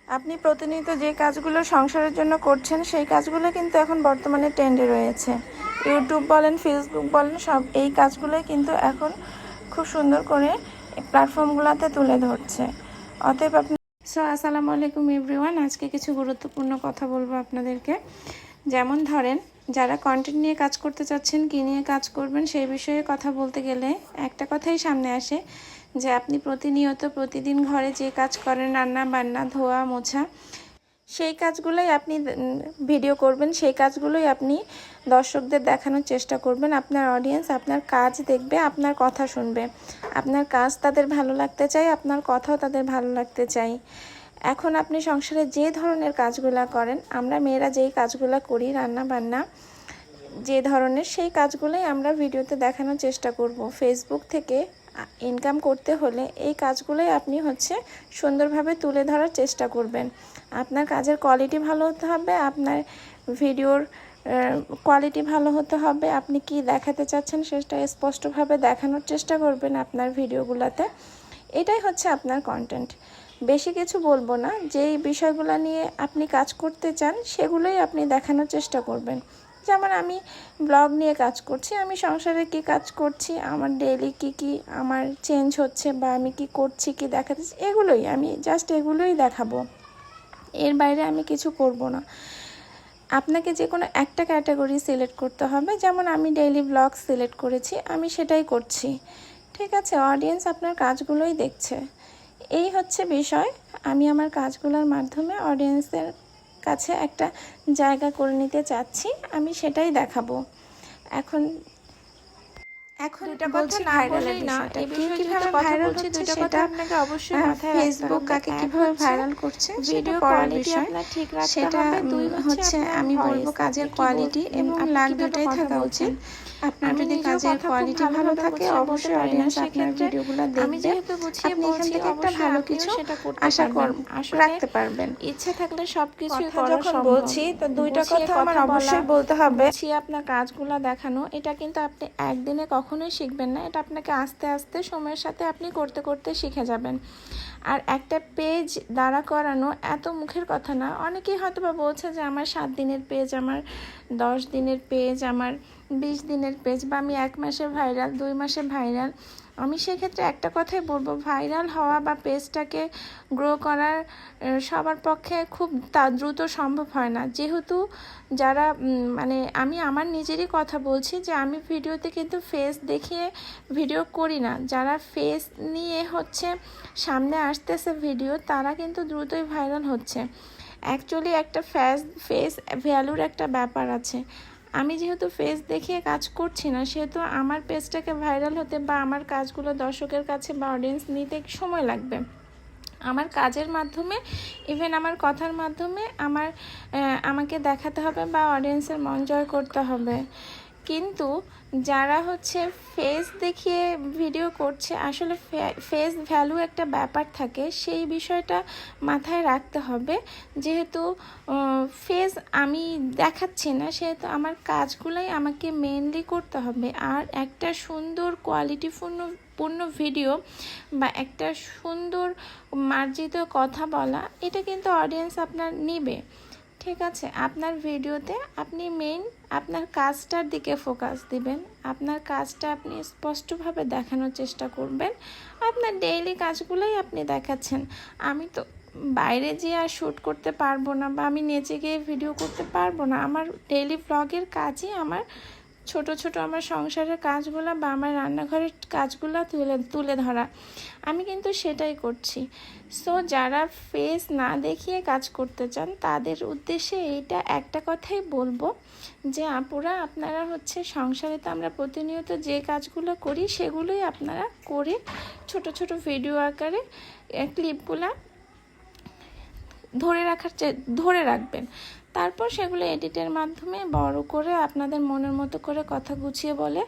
আপনি প্রতিনিয়ত যে কাজগুলো সংসারের জন্য করছেন সেই কাজগুলো কিন্তু এখন বর্তমানে ট্রেন্ডে রয়েছে। ইউটিউব বলেন, ফেসবুক বলেন, সব এই কাজগুলোই কিন্তু এখন খুব সুন্দর করে প্ল্যাটফর্মগুলোতে তুলে ধরছে। অতএব আপনি আসসালামু আলাইকুম এভরিওয়ান। আজকে কিছু গুরুত্বপূর্ণ কথা বলবো আপনাদেরকে। যেমন ধরেন, যারা কন্টেন্ট নিয়ে কাজ করতে চাচ্ছেন, কী নিয়ে কাজ করবেন সেই বিষয়ে কথা বলতে গেলে একটা কথাই সামনে আসে যে আপনি প্রতিনিয়ত প্রতিদিন ঘরে যে কাজ করেন, রান্না বান্না, ধোয়া মোছা, সেই কাজগুলোই আপনি ভিডিও করবেন, সেই কাজগুলোই আপনি দর্শকদের দেখানোর চেষ্টা করবেন। আপনার অডিয়েন্স আপনার কাজ দেখবে, আপনার কথা শুনবে, আপনার কাজ তাদের ভালো লাগতে চাই, আপনার কথাও তাদের ভালো লাগতে চাই। এখন আপনি সংসারে যে ধরনের কাজগুলো করেন, আমরা মেয়েরা যেই কাজগুলো করি, রান্না বান্না যে ধরনের, সেই কাজগুলোই আমরা ভিডিওতে দেখানোর চেষ্টা করব। ফেসবুক থেকে ইনকাম করতে হলে এই কাজগুলোই আপনি সুন্দরভাবে তুলে ধরার চেষ্টা করবেন। আপনার কাজের কোয়ালিটি ভালো হতে হবে, আপনার ভিডিওর কোয়ালিটি ভালো হতে হবে, আপনি কি দেখাতে চাচ্ছেন সেটা স্পষ্টভাবে দেখানোর চেষ্টা করবেন আপনার ভিডিওগুলোতে। এটাই হচ্ছে আপনার কন্টেন্ট। বেশি কিছু বলবো না, যেই বিষয়গুলো নিয়ে আপনি কাজ করতে চান সেগুলোই আপনি দেখানোর চেষ্টা করবেন। যেমন আমি ব্লগ নিয়ে কাজ করছি, আমি সংসারে কি কাজ করছি, আমার ডেইলি কি আমার চেঞ্জ হচ্ছে বা আমি কি করছি, কি দেখাতে, এগুলোই আমি জাস্ট এগুলোই দেখাবো। এর বাইরে আমি কিছু করব না। আপনাকে যে কোনো একটা ক্যাটাগরি সিলেক্ট করতে হবে। যেমন আমি ডেইলি ব্লগ সিলেক্ট করেছি, আমি সেটাই করছি। ঠিক আছে, অডিয়েন্স আপনার কাজগুলোই দেখছে। এই হচ্ছে বিষয়। আমি আমার কাজগুলোর মাধ্যমে অডিয়েন্সের কাছে একটা জায়গা করে নিতে চাচ্ছি, আমি সেটাই দেখাবো। এখন দুটা কথা না বলেই না, এই বিষয়ে কিভাবে ভাইরাল হচ্ছে দুটা কথা আপনাকে অবশ্যই মাথায় রাখতে হবে। ফেসবুক কাকে কিভাবে ভাইরাল করছে, ভিডিও কোয়ালিটি আপনার ঠিক রাখতে হবে। দুই হচ্ছে আমি বলবো কাজের কোয়ালিটি এবং লাক দুটাই থাকা উচিত। আপনার যদি কাজের কোয়ালিটি ভালো থাকে, অবশ্যই অডিয়েন্স আপনার ভিডিওগুলো দেখবে। আমি যেহেতু গুছিয়ে বলছি, একটা ভালো কিছু আশা রাখতে পারবেন। ইচ্ছা থাকলে সবকিছুই করা সম্ভব। বলছি তো দুইটা কথা আমার অবশ্যই বলতে হবে। গুছিয়ে আপনার কাজগুলো দেখানো, এটা কিন্তু আপনি একদিনে কখনোই শিখবেন না, এটা আপনাকে আস্তে আস্তে সময়ের সাথে আপনি করতে করতে শিখে যাবেন। আর একটা পেজ দাঁড়া করানো এত মুখের কথা না। অনেকেই হয়তো বা বলছে যে আমার 7 দিনের পেজ, আমার 10 দিনের পেজ, আমার 20 দিনের পেজ, বা আমি 1 মাসে ভাইরাল, 2 মাসে ভাইরাল। আমি সেক্ষেত্রে একটা কথাই বলবো, ভাইরাল হওয়া বা পেজটাকে গ্রো করার সবার পক্ষে খুব দ্রুত সম্ভব হয় না। যেহেতু যারা আমি আমার নিজেরই কথা বলছি যে আমি ভিডিওতে কিন্তু ফেস দেখিয়ে ভিডিও করি না। যারা ফেস নিয়ে সামনে আসতেছে ভিডিও, তারা কিন্তু দ্রুতই ভাইরাল হচ্ছে। অ্যাকচুয়ালি একটা ফেস ভ্যালুর একটা ব্যাপার আছে। আমি যেহেতু ফেস দেখিয়ে কাজ করছি না, সেহেতু আমার পেজটাকে ভাইরাল হতে বা আমার কাজগুলো দর্শকের কাছে বা অডিয়েন্স নিতে সময় লাগবে। আমার কাজের মাধ্যমে, ইভেন আমার কথার মাধ্যমে আমাকে দেখাতে হবে বা অডিয়েন্সের মন জয় করতে হবে। কিন্তু যারা ফেস দেখিয়ে ভিডিও করছে, আসলে ফেস ভ্যালু একটা ব্যাপার থাকে, সেই বিষয়টা মাথায় রাখতে হবে। যেহেতু ফেস আমি দেখাচ্ছি না, সেহেতু আমার কাজগুলোই আমাকে মেনলি করতে হবে। আর একটা সুন্দর কোয়ালিটিপূর্ণ ভিডিও বা একটা সুন্দর মার্জিত কথা বলা, এটা কিন্তু অডিয়েন্স আপনার নিবে। ঠিক আছে, আপনার ভিডিওতে আপনি আপনার কাজটার দিকে ফোকাস দিবেন, আপনার কাজটা আপনি স্পষ্টভাবে দেখানোর চেষ্টা করবেন। আপনার ডেইলি কাজগুলোই আপনি দেখাচ্ছেন। আমি তো বাইরে যেয়ে আর শ্যুট করতে পারবো না, বা আমি নেচে গিয়ে ভিডিও করতে পারবো না। আমার ডেইলি ব্লগের কাজই আমার ছোট ছোট আমার সংসারের কাজগুলো বা আমার রান্নাঘরের কাজগুলো তুলে ধরা। আমি কিন্তু সেটাই করছি। সো যারা ফেস না দেখিয়ে কাজ করতে চান, তাদের উদ্দেশ্যে এইটা একটা কথাই বলবো যে আপুরা, আপনারা সংসারে তো আমরা প্রতিনিয়ত যে কাজগুলো করি সেগুলোই আপনারা করে ছোট ছোট ভিডিও আকারে ক্লিপগুলো ধরে রাখবেন। তারপর সেগুলো এডিটের মাধ্যমে বড় করে আপনাদের মনের মতো করে কথা গুছিয়ে বলে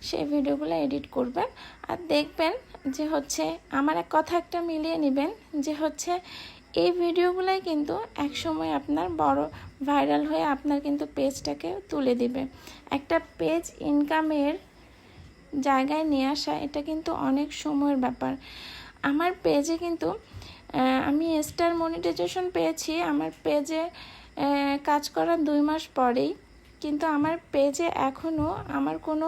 সেই ভিডিওগুলো এডিট করবেন। আর দেখবেন যে আমার কথা একটা মিলিয়ে নেবেন যে এই ভিডিওগুলাই কিন্তু একসময় আপনার বড় ভাইরাল হয়ে আপনার কিন্তু পেজটাকে তুলে দিবে। একটা পেজ ইনকামের জায়গায় নিয়ে আসা, এটা কিন্তু অনেক সময়ের ব্যাপার। আমার পেজে কিন্তু আমি স্টার মনিটাইজেশন পেয়েছি আমার পেজে কাজ করার 2 মাস পরেই, কিন্তু আমার পেজে এখনও আমার কোনো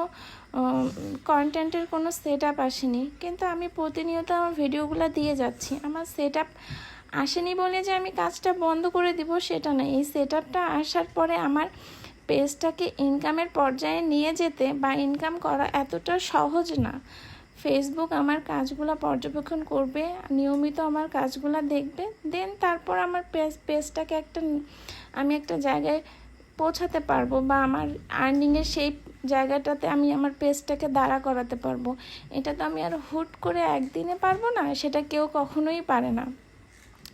কন্টেন্টের কোনো সেট আপ আসেনি। কিন্তু আমি প্রতিনিয়ত আমার ভিডিওগুলো দিয়ে যাচ্ছি। আমার সেট আপ আসেনি বলে যে আমি কাজটা বন্ধ করে দিব সেটা না। এই সেট আপটা আসার পরে আমার পেজটাকে ইনকামের পর্যায়ে নিয়ে যেতে বা ইনকাম করা এতটা সহজ না। ফেসবুক আমার কাজগুলো পর্যবেক্ষণ করবে, নিয়মিত আমার কাজগুলো দেখবে, দেন তারপর আমার পেজটাকে আমি একটা জায়গায় পৌঁছাতে পারবো বা আমার আর্নিংয়ের সেই জায়গাটাতে আমি আমার পেজটাকে দাঁড়া করাতে পারবো। এটা তো আমি আর হুট করে একদিনে পারবো না, সেটা কেউ কখনোই পারে না।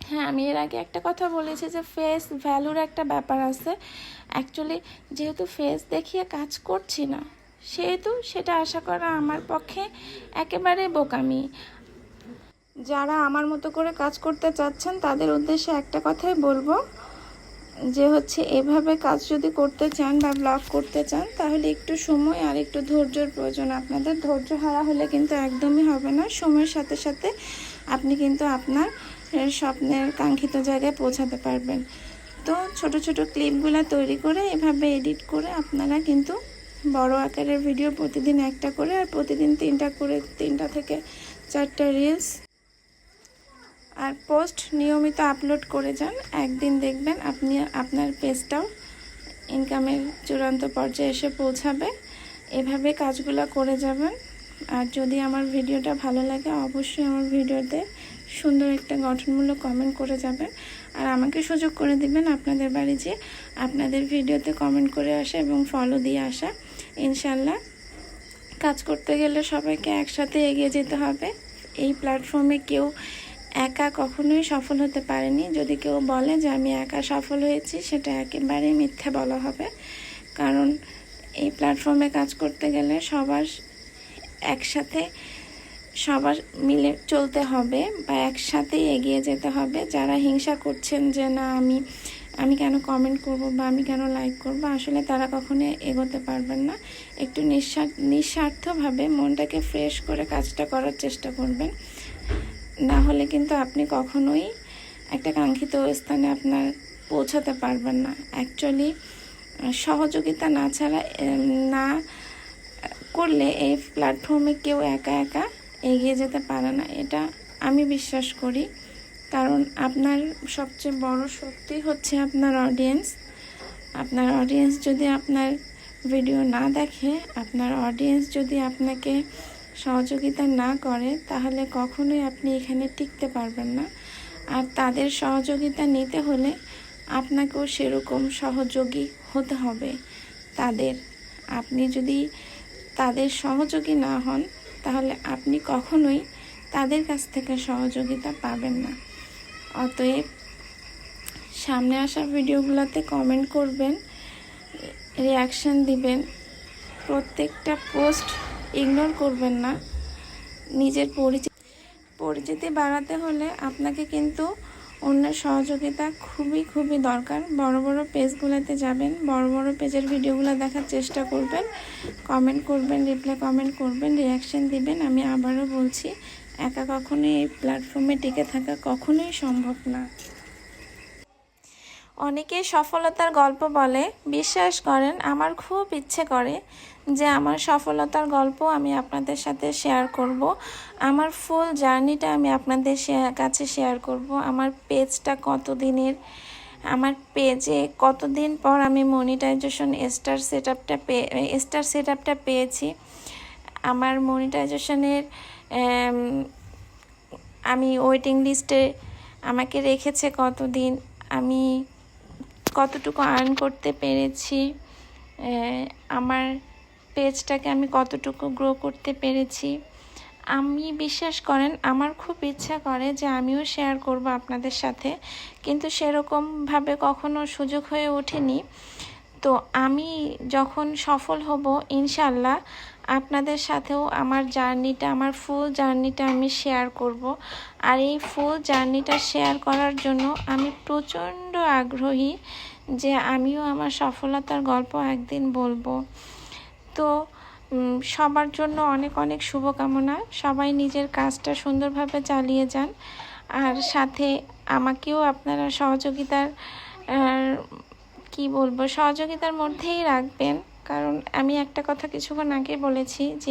হ্যাঁ, আমি এর আগে একটা কথা বলেছি যে ফেস ভ্যালুর একটা ব্যাপার আছে। অ্যাকচুয়ালি যেহেতু ফেস দেখিয়ে কাজ করছি না, সেহেতু সেটা আশা করা আমার পক্ষে একেবারে বোকামি। যারা আমার মতো করে কাজ করতে চাচ্ছেন তাদের উদ্দেশ্যে একটা কথাই বলবো যে এভাবে কাজ যদি করতে চান বা ব্লগ করতে চান তাহলে একটু সময় আর একটু ধৈর্যের প্রয়োজন। আপনাদের ধৈর্য হারা হলে কিন্তু একদমই হবে না। সময়ের সাথে সাথে আপনি কিন্তু আপনার স্বপ্নের কাঙ্ক্ষিত জায়গায় পৌঁছাতে পারবেন। তো ছোট ছোট ক্লিপগুলো তৈরি করে এভাবে এডিট করে আপনারা কিন্তু বড় আকারের ভিডিও প্রতিদিন একটা করে আর প্রতিদিন 3টা থেকে 4টা রিলস আর পোস্ট নিয়মিত আপলোড করে যান। একদিন দেখবেন আপনি আপনার পেজটাও ইনকামের চূড়ান্ত পর্যায়ে এসে পৌঁছাবে। এভাবে কাজগুলো করে যাবেন। আর যদি আমার ভিডিওটা ভালো লাগে অবশ্যই আমার ভিডিওতে সুন্দর একটা গঠনমূলক কমেন্ট করে যাবেন। আর আমাকে সুযোগ করে দিবেন আপনাদের বাড়ি যে আপনাদের ভিডিওতে কমেন্ট করে আসা এবং ফলো দিয়ে আসা। ইনশাল্লাহ কাজ করতে গেলে সবাইকে একসাথে এগিয়ে যেতে হবে। এই প্ল্যাটফর্মে কেউ একা কখনোই সফল হতে পারেনি। যদি কেউ বলে যে আমি একা সফল হয়েছি, সেটা একেবারেই মিথ্যা বলা হবে। কারণ এই প্ল্যাটফর্মে কাজ করতে গেলে সবার মিলে চলতে হবে বা একসাথেই এগিয়ে যেতে হবে। যারা হিংসা করছেন যে না আমি কেন কমেন্ট করব বা আমি কেন লাইক করব, আসলে তারা কখনো এগোতে পারবেন না। একটু নিঃস্বার্থভাবে মনটাকে ফ্রেশ করে কাজটা করার চেষ্টা করবেন, না হলে কিন্তু আপনি কখনোই একটা কাঙ্ক্ষিত স্থানে আপনার পৌঁছাতে পারবেন না। অ্যাকচুয়ালি সহযোগিতা না করলে এই প্ল্যাটফর্মে কেউ একা একা এগিয়ে যেতে পারে না, এটা আমি বিশ্বাস করি। কারণ আপনার সবচেয়ে বড় শক্তি হচ্ছে আপনার অডিয়েন্স। আপনার অডিয়েন্স যদি আপনার ভিডিও না দেখে, আপনার অডিয়েন্স যদি আপনাকে সহযোগিতা না করে, তাহলে কখনোই আপনি এখানে টিকতে পারবেন না। আর তাদের সহযোগিতা নিতে হলে আপনাকেও সেরকম সহযোগী হতে হবে আপনি যদি তাদের সহযোগী না হন, তাহলে আপনি কখনোই তাদের কাছ থেকে সহযোগিতা পাবেন না। অতএব সামনে আসা ভিডিওগুলোতে কমেন্ট করবেন, রিয়াকশান দিবেন, প্রত্যেকটা পোস্ট ইগনোর করবেন না। নিজের পরিচিতি বাড়াতে হলে আপনাকে কিন্তু অন্যের সহযোগিতা খুবই দরকার। বড় বড় পেজগুলোতে যাবেন, বড় বড় পেজের ভিডিওগুলো দেখার চেষ্টা করবেন, কমেন্ট করবেন, রিপ্লাই কমেন্ট করবেন, রিয়াকশান দিবেন। আমি আবারও বলছি, একা কখনোই এই প্ল্যাটফর্মে টিকে থাকা কখনোই সম্ভব না। অনেকে সফলতার গল্প বলে, বিশ্বাস করেন আমার খুব ইচ্ছে করে যে আমার সফলতার গল্প আমি আপনাদের সাথে শেয়ার করব। আমার ফুল জার্নিটা আমি আপনাদের কাছে শেয়ার করব। আমার পেজটা আমার পেজে কতদিন পর আমি মনিটাইজেশন স্টার সেট আপটা পেয়েছি। আমার মনিটাইজেশনের আমি ওয়েটিং লিস্টে আমাকে রেখেছে কতদিন, আমি কতটুকু আর্ন করতে পেরেছি, আমার পেজটাকে আমি কতটুকু গ্রো করতে পেরেছি। আমি বিশ্বাস করেন আমার খুব ইচ্ছা করে যে আমিও শেয়ার করব আপনাদের সাথে, কিন্তু সেরকমভাবে কখনো সুযোগ হয়ে ওঠেনি। তো আমি যখন সফল হব ইনশাল্লাহ আপনাদের সাথেও আমার ফুল জার্নিটা আমি শেয়ার করব। আর এই ফুল জার্নিটা শেয়ার করার জন্য আমি প্রচণ্ড আগ্রহী যে আমিও আমার সফলতার গল্প একদিন বলবো। তো সবার জন্য অনেক শুভকামনা। সবাই নিজের কাজটা সুন্দরভাবে চালিয়ে যান। আর সাথে আমাকেও আপনারা সহযোগিতার কি বলবো, সহযোগিতার মধ্যেই রাখবেন। কারণ আমি একটা কথা কিছুক্ষণ আগে বলেছি যে